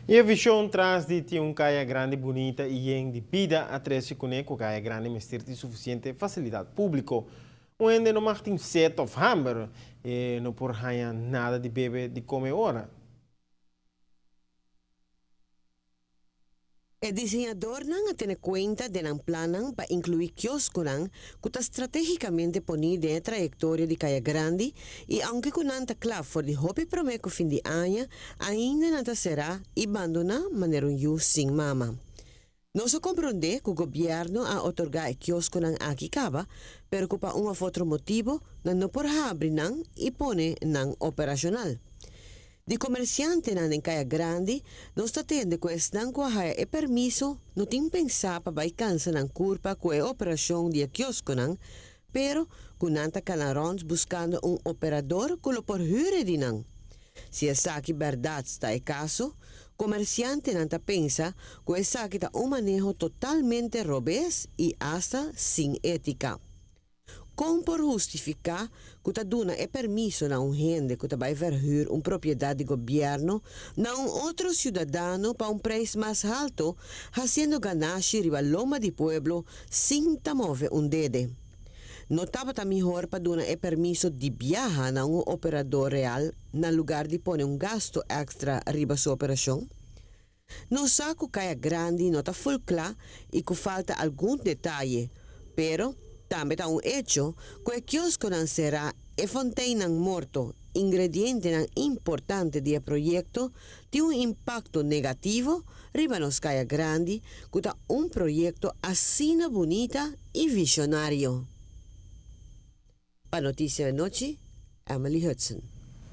E a visão traz de ter caia grande bonita e em de vida a treze com caia grande mas ter suficiente facilidade público. Onde não mais tem set of hamburger e não por nada de bebê de comer hora. O diseñador nang tiene cuenta de nang planan para incluir kiosco nang que estratégicamente poni de trayectoria de Caia Grande e aunque con nanta claro for de hobby promeco fin de año, ainda nanta será e abandona manera un sin mama. Nosso compreende que o governo a otorgar kiosco nang aqui caba, pero que pa outro motivo não por abrir nang e pone nang operacional. De comerciante na Caia Grande, não está tendo questão com a e permisso, não tem pensar para baicança na curva com a operação de quiosco não, pero com nanta calarões buscando operador que lo por hure de não. Se essa aqui verdade está em caso, comerciante nanta pensa que essa aqui está manejo totalmente robês e hasta sem ética. Como por justificar que está dando permisso na gente que vai verhuur propriedade de governo na outro cidadão para preço mais alto, fazendo ganache riba loma de pueblo sem mover dedo. Não estava melhor para dar permisso de viajar na operador real na lugar de pôr gasto extra riba sua operação? Não sabe que Caia Grande não está full claro e que falta algum detalhe, pero também está hecho que o quiosco não será e fontaine morto, ingrediente importante do projeto, tem impacto negativo riba nos Caia Grande, que está projeto assim bonita e visionário. Para Notícia da Noite, Emily Hudson.